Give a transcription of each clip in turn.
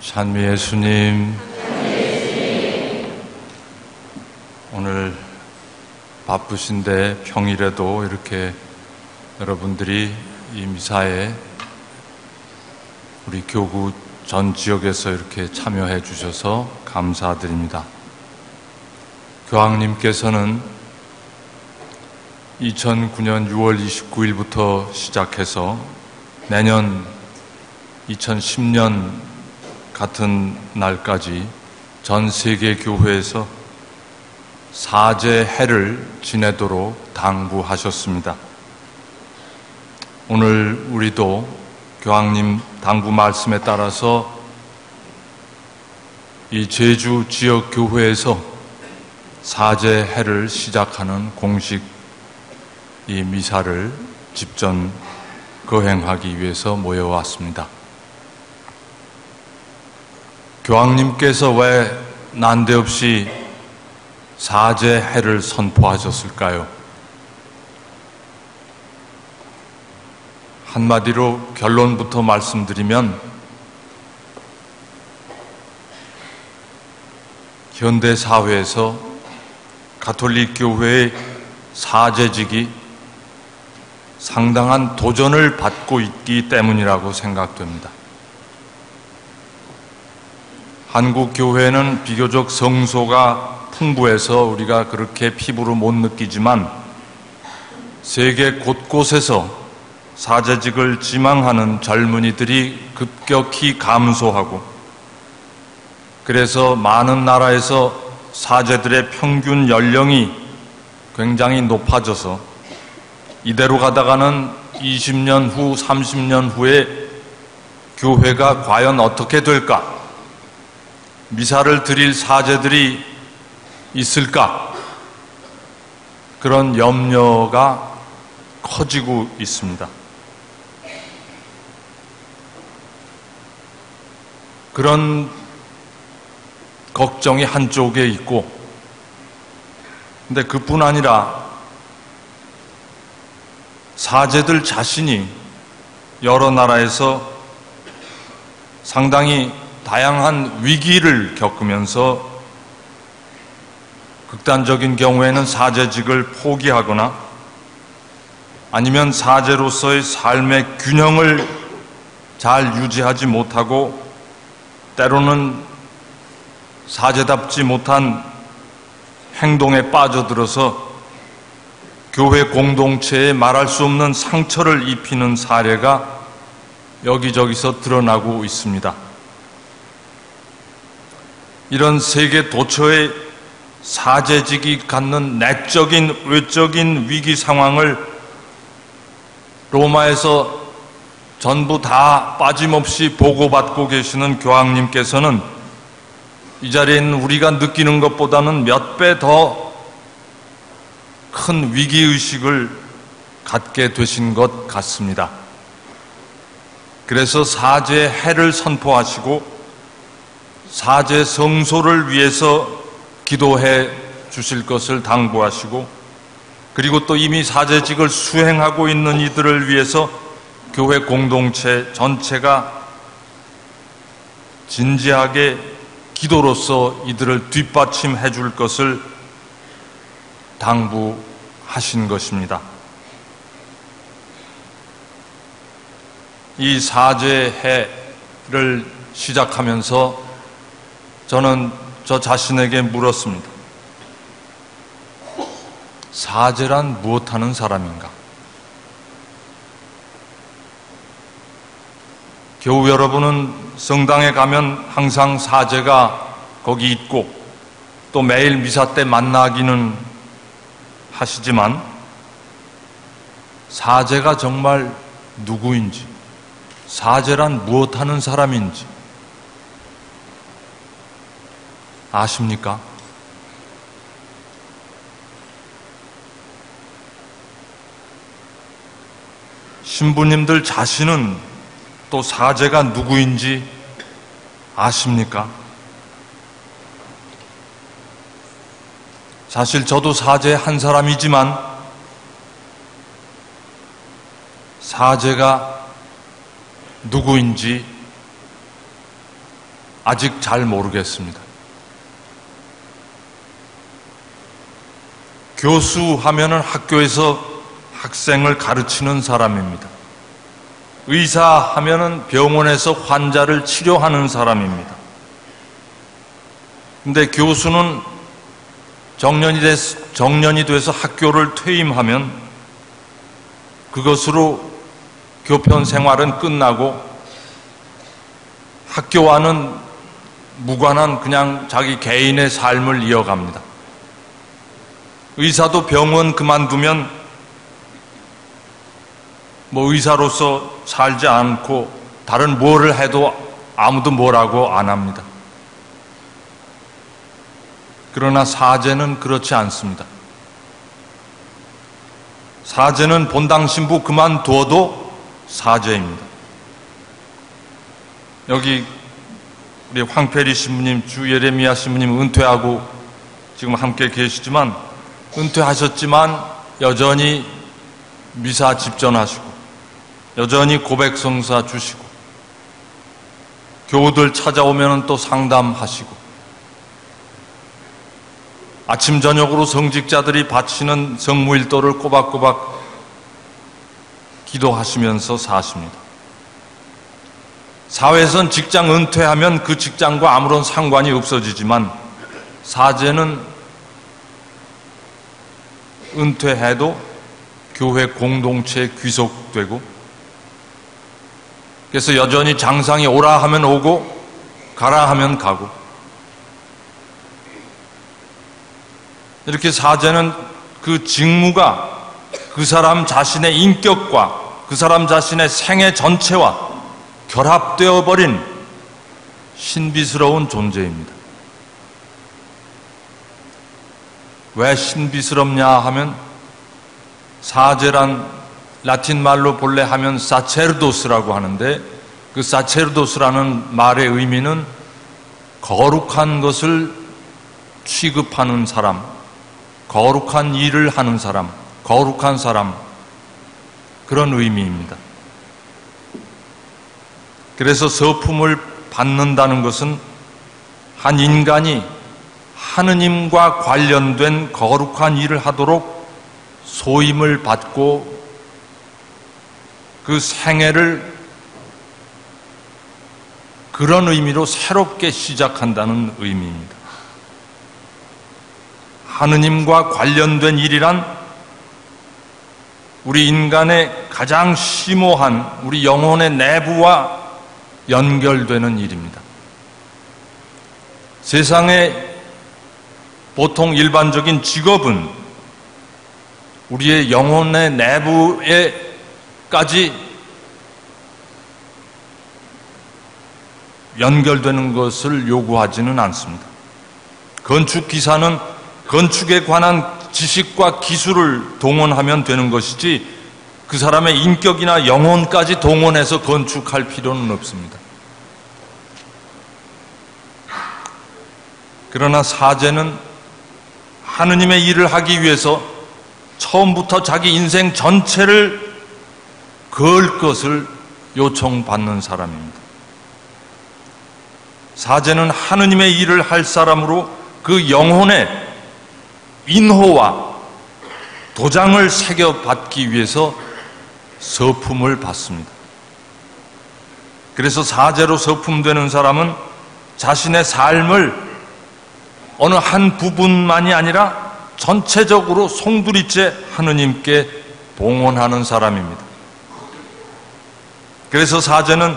찬미 예수님, 오늘 바쁘신데 평일에도 이렇게 여러분들이 이 미사에 우리 교구 전 지역에서 이렇게 참여해 주셔서 감사드립니다. 교황님께서는 2009년 6월 29일부터 시작해서 내년 2010년 같은 날까지 전 세계 교회에서 사제 해를 지내도록 당부하셨습니다. 오늘 우리도 교황님 당부 말씀에 따라서 이 제주 지역 교회에서 사제 해를 시작하는 공식 이 미사를 집전 거행하기 위해서 모여왔습니다. 교황님께서 왜 난데없이 사제 해를 선포하셨을까요? 한마디로 결론부터 말씀드리면 현대 사회에서 가톨릭 교회의 사제직이 상당한 도전을 받고 있기 때문이라고 생각됩니다. 한국 교회는 비교적 성소가 풍부해서 우리가 그렇게 피부로 못 느끼지만 세계 곳곳에서 사제직을 지망하는 젊은이들이 급격히 감소하고 그래서 많은 나라에서 사제들의 평균 연령이 굉장히 높아져서 이대로 가다가는 20년 후, 30년 후에 교회가 과연 어떻게 될까? 미사를 드릴 사제들이 있을까? 그런 염려가 커지고 있습니다. 그런 걱정이 한쪽에 있고, 근데 그뿐 아니라 사제들 자신이 여러 나라에서 상당히 다양한 위기를 겪으면서 극단적인 경우에는 사제직을 포기하거나 아니면 사제로서의 삶의 균형을 잘 유지하지 못하고 때로는 사제답지 못한 행동에 빠져들어서 교회 공동체에 말할 수 없는 상처를 입히는 사례가 여기저기서 드러나고 있습니다. 이런 세계 도처의 사제직이 갖는 내적인, 외적인 위기 상황을 로마에서 전부 다 빠짐없이 보고받고 계시는 교황님께서는 이 자리에 있는 우리가 느끼는 것보다는 몇 배 더 큰 위기의식을 갖게 되신 것 같습니다. 그래서 사제 해를 선포하시고 사제 성소를 위해서 기도해 주실 것을 당부하시고 그리고 또 이미 사제직을 수행하고 있는 이들을 위해서 교회 공동체 전체가 진지하게 기도로서 이들을 뒷받침해 줄 것을 당부하신 것입니다. 이 사제해를 시작하면서 저는 저 자신에게 물었습니다. 사제란 무엇하는 사람인가? 교우 여러분은 성당에 가면 항상 사제가 거기 있고 또 매일 미사 때 만나기는 하시지만 사제가 정말 누구인지, 사제란 무엇하는 사람인지 아십니까? 신부님들 자신은 또 사제가 누구인지 아십니까? 사실 저도 사제 한 사람이지만 사제가 누구인지 아직 잘 모르겠습니다. 교수 하면은 학교에서 학생을 가르치는 사람입니다. 의사 하면은 병원에서 환자를 치료하는 사람입니다. 근데 교수는 정년이 돼서 학교를 퇴임하면 그것으로 교편 생활은 끝나고 학교와는 무관한 그냥 자기 개인의 삶을 이어갑니다. 의사도 병원 그만두면 의사로서 살지 않고 다른 뭐를 해도 아무도 뭐라고 안 합니다. 그러나 사제는 그렇지 않습니다. 사제는 본당 신부 그만두어도 사제입니다. 여기 우리 황페리 신부님, 주 예레미야 신부님 은퇴하고 지금 함께 계시지만 은퇴하셨지만 여전히 미사 집전하시고 여전히 고백성사 주시고 교우들 찾아오면 또 상담하시고 아침 저녁으로 성직자들이 바치는 성무일도를 꼬박꼬박 기도하시면서 사십니다. 사회에선 직장 은퇴하면 그 직장과 아무런 상관이 없어지지만 사제는 은퇴해도 교회 공동체에 귀속되고 그래서 여전히 장상이 오라 하면 오고 가라 하면 가고 이렇게 사제는 그 직무가 그 사람 자신의 인격과 그 사람 자신의 생애 전체와 결합되어 버린 신비스러운 존재입니다. 왜 신비스럽냐 하면 사제란 라틴 말로 본래 하면 사체르도스라고 하는데 그 사체르도스라는 말의 의미는 거룩한 것을 취급하는 사람, 거룩한 일을 하는 사람, 거룩한 사람, 그런 의미입니다. 그래서 서품을 받는다는 것은 한 인간이 하느님과 관련된 거룩한 일을 하도록 소임을 받고 그 생애를 그런 의미로 새롭게 시작한다는 의미입니다. 하느님과 관련된 일이란 우리 인간의 가장 심오한 우리 영혼의 내부와 연결되는 일입니다. 세상의 보통 일반적인 직업은 우리의 영혼의 내부에까지 연결되는 것을 요구하지는 않습니다. 건축기사는 건축에 관한 지식과 기술을 동원하면 되는 것이지 그 사람의 인격이나 영혼까지 동원해서 건축할 필요는 없습니다. 그러나 사제는 하느님의 일을 하기 위해서 처음부터 자기 인생 전체를 걸 것을 요청받는 사람입니다. 사제는 하느님의 일을 할 사람으로 그 영혼의 인호와 도장을 새겨받기 위해서 서품을 받습니다. 그래서 사제로 서품되는 사람은 자신의 삶을 어느 한 부분만이 아니라 전체적으로 송두리째 하느님께 봉헌하는 사람입니다. 그래서 사제는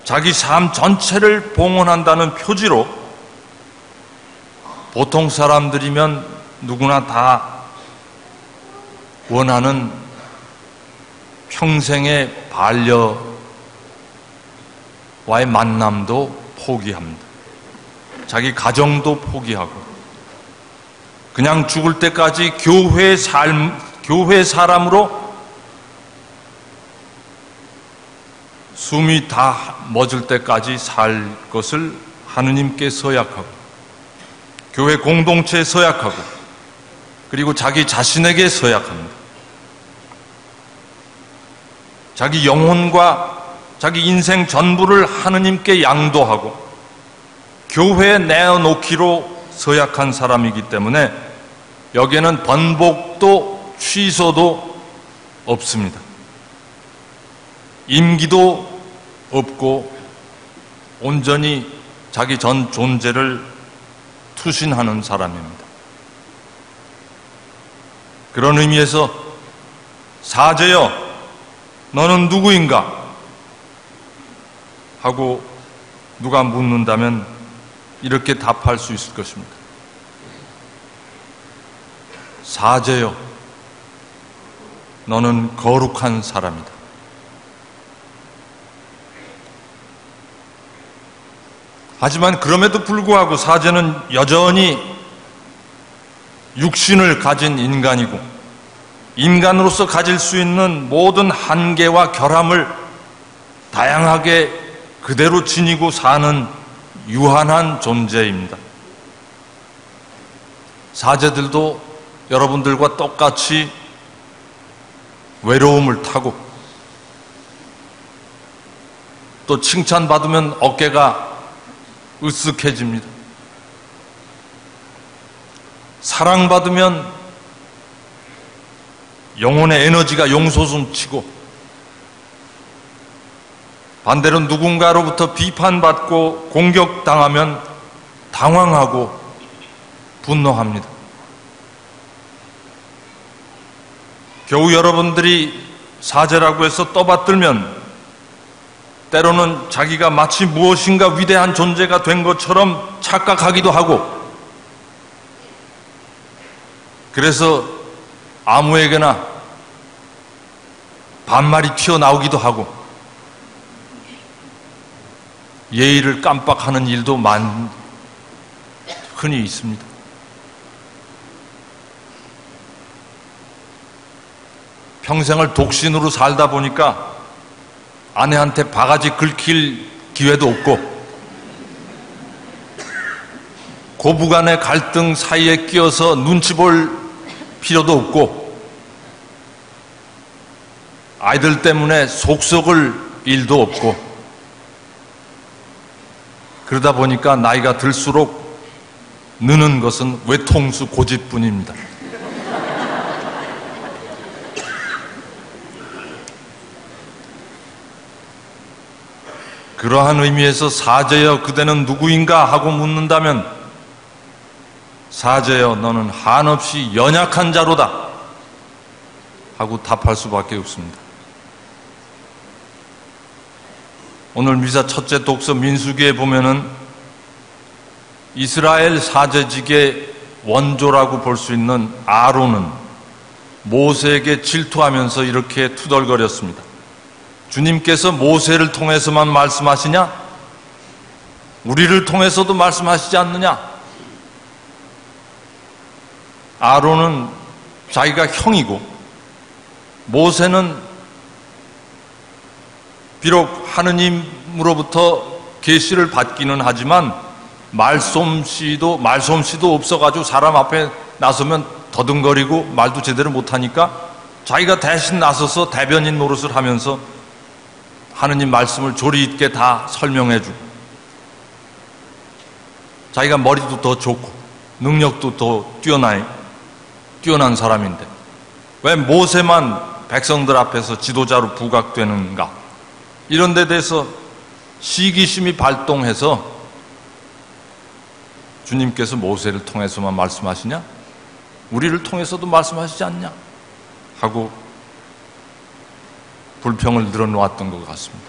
자기 삶 전체를 봉헌한다는 표지로 보통 사람들이면 누구나 다 원하는 평생의 반려와의 만남도 포기합니다. 자기 가정도 포기하고 그냥 죽을 때까지 교회 사람으로 숨이 다 멎을 때까지 살 것을 하느님께 서약하고 교회 공동체에 서약하고 그리고 자기 자신에게 서약합니다. 자기 영혼과 자기 인생 전부를 하느님께 양도하고 교회에 내어놓기로 서약한 사람이기 때문에 여기에는 번복도 취소도 없습니다. 임기도 없고 온전히 자기 전 존재를 투신하는 사람입니다. 그런 의미에서 사제여 너는 누구인가? 하고 누가 묻는다면 이렇게 답할 수 있을 것입니다. 사제여 너는 거룩한 사람이다. 하지만 그럼에도 불구하고 사제는 여전히 육신을 가진 인간이고 인간으로서 가질 수 있는 모든 한계와 결함을 다양하게 그대로 지니고 사는 유한한 존재입니다. 사제들도 여러분들과 똑같이 외로움을 타고 또 칭찬받으면 어깨가 으쓱해집니다. 사랑받으면 영혼의 에너지가 용솟음치고 반대로 누군가로부터 비판받고 공격당하면 당황하고 분노합니다. 겨우 여러분들이 사제라고 해서 떠받들면 때로는 자기가 마치 무엇인가 위대한 존재가 된 것처럼 착각하기도 하고 그래서 아무에게나 반말이 튀어나오기도 하고 예의를 깜빡하는 일도 흔히 있습니다. 평생을 독신으로 살다 보니까 아내한테 바가지 긁힐 기회도 없고 고부간의 갈등 사이에 끼어서 눈치 볼 필요도 없고 아이들 때문에 속 썩을 일도 없고 그러다 보니까 나이가 들수록 느는 것은 외통수 고집뿐입니다. 그러한 의미에서 사제여 그대는 누구인가 하고 묻는다면 사제여 너는 한없이 연약한 자로다 하고 답할 수밖에 없습니다. 오늘 미사 첫째 독서 민수기에 보면은 이스라엘 사제직의 원조라고 볼 수 있는 아론은 모세에게 질투하면서 이렇게 투덜거렸습니다. 주님께서 모세를 통해서만 말씀하시냐? 우리를 통해서도 말씀하시지 않느냐? 아론은 자기가 형이고 모세는 비록 하느님으로부터 계시를 받기는 하지만 말솜씨도 없어가지고 사람 앞에 나서면 더듬거리고 말도 제대로 못하니까 자기가 대신 나서서 대변인 노릇을 하면서 하느님 말씀을 조리 있게 다 설명해주고 자기가 머리도 더 좋고 능력도 더 뛰어난 사람인데 왜 모세만 백성들 앞에서 지도자로 부각되는가? 이런 데 대해서 시기심이 발동해서 주님께서 모세를 통해서만 말씀하시냐? 우리를 통해서도 말씀하시지 않냐? 하고 불평을 늘어놓았던 것 같습니다.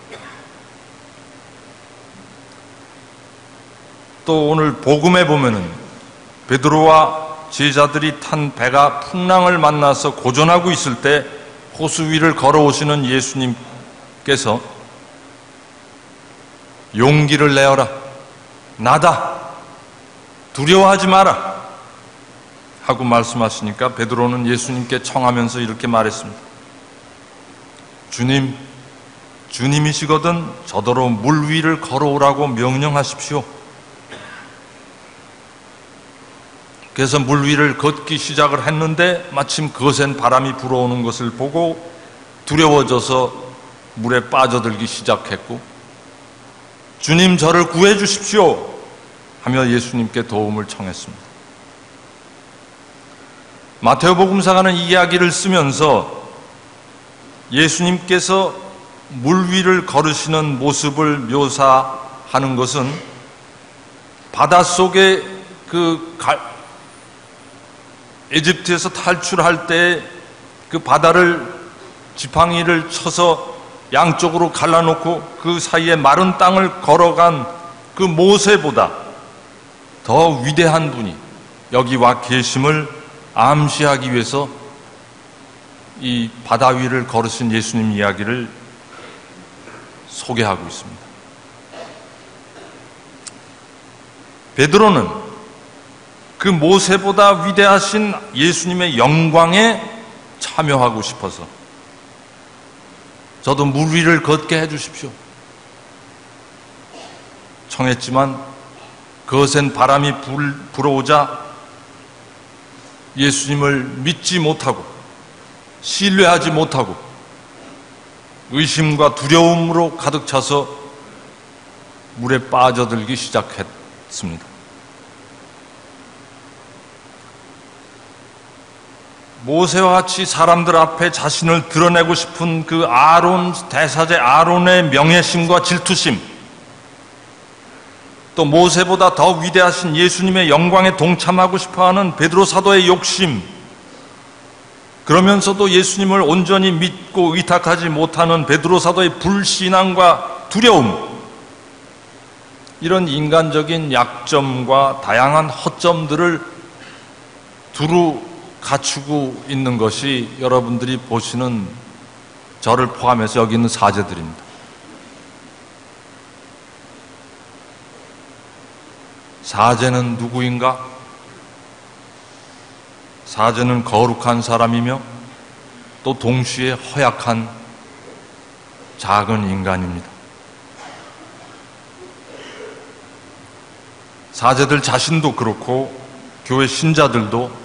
또 오늘 복음에 보면은 베드로와 제자들이 탄 배가 풍랑을 만나서 고전하고 있을 때 호수 위를 걸어오시는 예수님께서 용기를 내어라. 나다. 두려워하지 마라. 하고 말씀하시니까 베드로는 예수님께 청하면서 이렇게 말했습니다. 주님, 주님이시거든 저더러 물 위를 걸어오라고 명령하십시오. 그래서 물 위를 걷기 시작을 했는데 마침 거센 바람이 불어오는 것을 보고 두려워져서 물에 빠져들기 시작했고, 주님 저를 구해 주십시오 하며 예수님께 도움을 청했습니다. 마태복음사가는 이 이야기를 쓰면서 예수님께서 물 위를 걸으시는 모습을 묘사하는 것은 바닷속에 에집트에서 탈출할 때 그 바다를 지팡이를 쳐서 양쪽으로 갈라놓고 그 사이에 마른 땅을 걸어간 그 모세보다 더 위대한 분이 여기 와 계심을 암시하기 위해서 이 바다 위를 걸으신 예수님 이야기를 소개하고 있습니다. 베드로는 그 모세보다 위대하신 예수님의 영광에 참여하고 싶어서 저도 물 위를 걷게 해주십시오 청했지만 거센 바람이 불어오자 예수님을 믿지 못하고 신뢰하지 못하고 의심과 두려움으로 가득 차서 물에 빠져들기 시작했습니다. 모세와 같이 사람들 앞에 자신을 드러내고 싶은 그 대사제 아론의 명예심과 질투심, 또 모세보다 더 위대하신 예수님의 영광에 동참하고 싶어하는 베드로 사도의 욕심, 그러면서도 예수님을 온전히 믿고 의탁하지 못하는 베드로 사도의 불신앙과 두려움, 이런 인간적인 약점과 다양한 허점들을 두루 갖추고 있는 것이 여러분들이 보시는 저를 포함해서 여기 있는 사제들입니다. 사제는 누구인가? 사제는 거룩한 사람이며 또 동시에 허약한 작은 인간입니다. 사제들 자신도 그렇고 교회 신자들도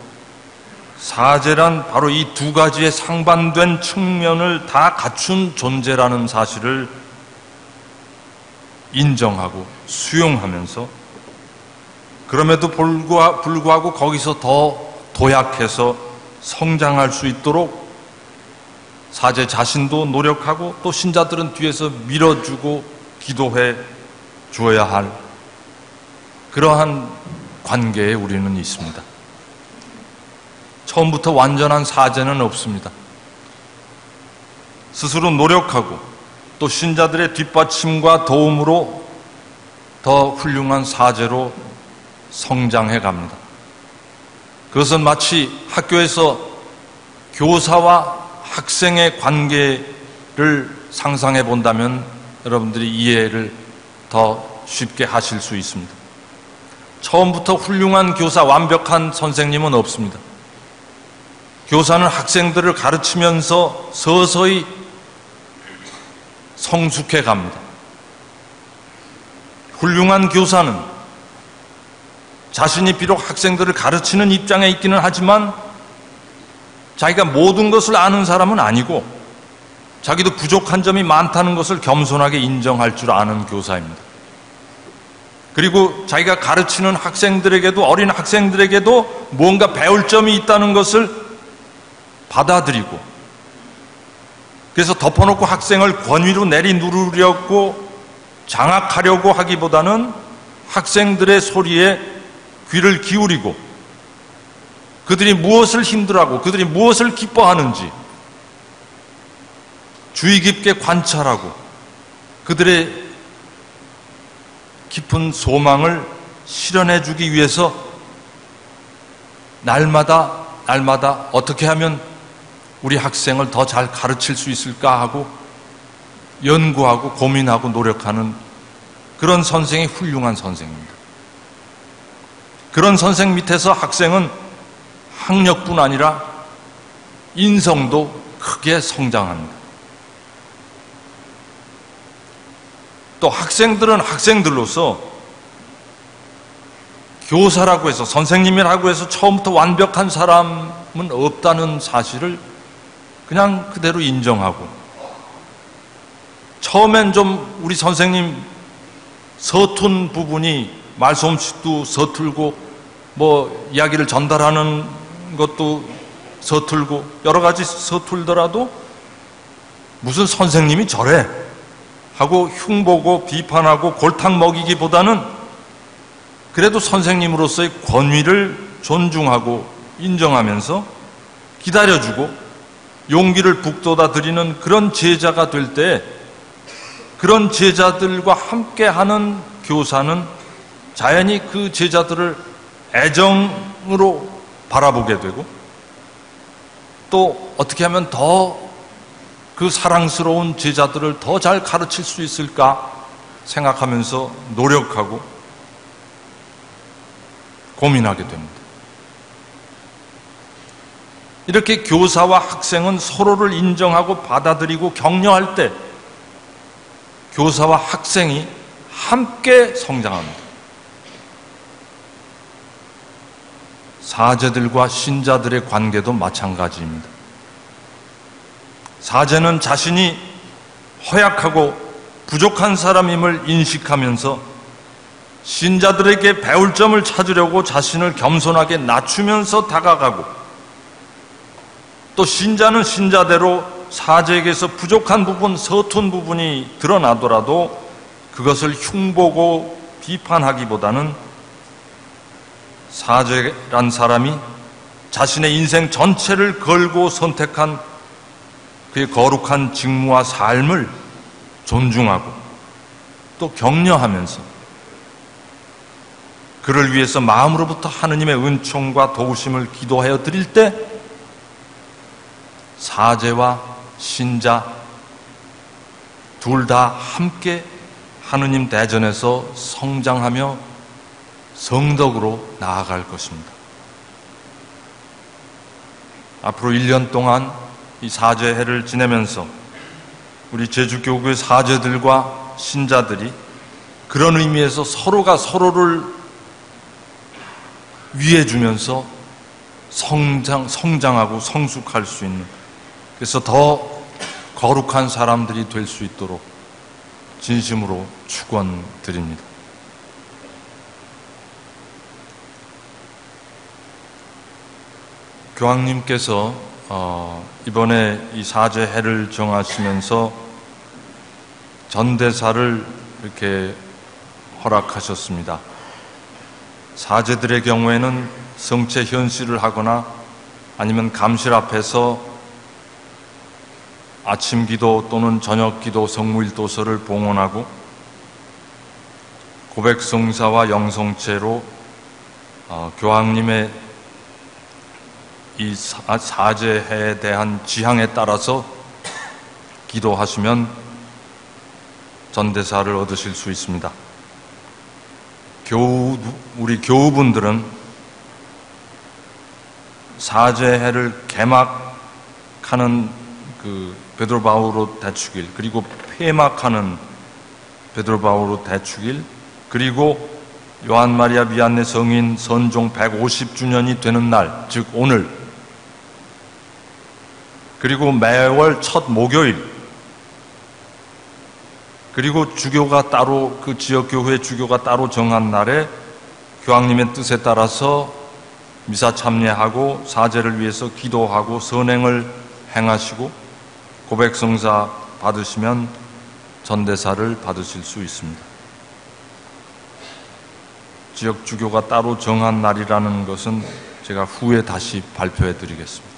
사제란 바로 이 두 가지의 상반된 측면을 다 갖춘 존재라는 사실을 인정하고 수용하면서, 그럼에도 불구하고 거기서 더 도약해서 성장할 수 있도록 사제 자신도 노력하고 또 신자들은 뒤에서 밀어주고 기도해 주어야 할 그러한 관계에 우리는 있습니다. 처음부터 완전한 사제는 없습니다. 스스로 노력하고 또 신자들의 뒷받침과 도움으로 더 훌륭한 사제로 성장해 갑니다. 그것은 마치 학교에서 교사와 학생의 관계를 상상해 본다면 여러분들이 이해를 더 쉽게 하실 수 있습니다. 처음부터 훌륭한 교사, 완벽한 선생님은 없습니다. 교사는 학생들을 가르치면서 서서히 성숙해 갑니다. 훌륭한 교사는 자신이 비록 학생들을 가르치는 입장에 있기는 하지만 자기가 모든 것을 아는 사람은 아니고 자기도 부족한 점이 많다는 것을 겸손하게 인정할 줄 아는 교사입니다. 그리고 자기가 가르치는 학생들에게도, 어린 학생들에게도 뭔가 배울 점이 있다는 것을 받아들이고, 그래서 덮어놓고 학생을 권위로 내리누르려고 장악하려고 하기보다는 학생들의 소리에 귀를 기울이고 그들이 무엇을 힘들어하고 그들이 무엇을 기뻐하는지 주의 깊게 관찰하고 그들의 깊은 소망을 실현해 주기 위해서 날마다 어떻게 하면 우리 학생을 더 잘 가르칠 수 있을까 하고 연구하고 고민하고 노력하는 그런 선생이 훌륭한 선생입니다. 그런 선생 밑에서 학생은 학력뿐 아니라 인성도 크게 성장합니다. 또 학생들은 학생들로서 교사라고 해서, 선생님이라고 해서 처음부터 완벽한 사람은 없다는 사실을 그냥 그대로 인정하고 처음엔 좀 우리 선생님 서툰 부분이 말솜씨도 서툴고 뭐 이야기를 전달하는 것도 서툴고 여러 가지 서툴더라도 무슨 선생님이 저래 하고 흉보고 비판하고 골탕 먹이기보다는 그래도 선생님으로서의 권위를 존중하고 인정하면서 기다려주고 용기를 북돋아 드리는 그런 제자가 될 때 그런 제자들과 함께하는 교사는 자연히 그 제자들을 애정으로 바라보게 되고 또 어떻게 하면 더 그 사랑스러운 제자들을 더 잘 가르칠 수 있을까 생각하면서 노력하고 고민하게 됩니다. 이렇게 교사와 학생은 서로를 인정하고 받아들이고 격려할 때 교사와 학생이 함께 성장합니다. 사제들과 신자들의 관계도 마찬가지입니다. 사제는 자신이 허약하고 부족한 사람임을 인식하면서 신자들에게 배울 점을 찾으려고 자신을 겸손하게 낮추면서 다가가고 또 신자는 신자대로 사제에게서 부족한 부분, 서툰 부분이 드러나더라도 그것을 흉보고 비판하기보다는 사제란 사람이 자신의 인생 전체를 걸고 선택한 그의 거룩한 직무와 삶을 존중하고 또 격려하면서 그를 위해서 마음으로부터 하느님의 은총과 도우심을 기도하여 드릴 때 사제와 신자 둘 다 함께 하느님 대전에서 성장하며 성덕으로 나아갈 것입니다. 앞으로 1년 동안 이 사제해를 지내면서 우리 제주교구의 사제들과 신자들이 그런 의미에서 서로가 서로를 위해주면서 성장하고 성숙할 수 있는, 그래서 더 거룩한 사람들이 될 수 있도록 진심으로 축원드립니다. 교황님께서 이번에 이 사제해를 정하시면서 전대사를 이렇게 허락하셨습니다. 사제들의 경우에는 성체 현시를 하거나 아니면 감실 앞에서 아침 기도 또는 저녁 기도 성무일도서를 봉헌하고 고백성사와 영성체로 교황님의 이 사제해에 대한 지향에 따라서 기도하시면 전대사를 얻으실 수 있습니다. 우리 교우분들은 사제해를 개막하는 그 베드로 바오로 대축일, 그리고 폐막하는 베드로 바오로 대축일, 그리고 요한 마리아 비안네 성인 선종 150주년이 되는 날, 즉 오늘, 그리고 매월 첫 목요일, 그리고 주교가 따로, 그 지역교회 주교가 따로 정한 날에 교황님의 뜻에 따라서 미사 참여하고 사제를 위해서 기도하고 선행을 행하시고 고백성사 받으시면 전대사를 받으실 수 있습니다. 지역 주교가 따로 정한 날이라는 것은 제가 후에 다시 발표해 드리겠습니다.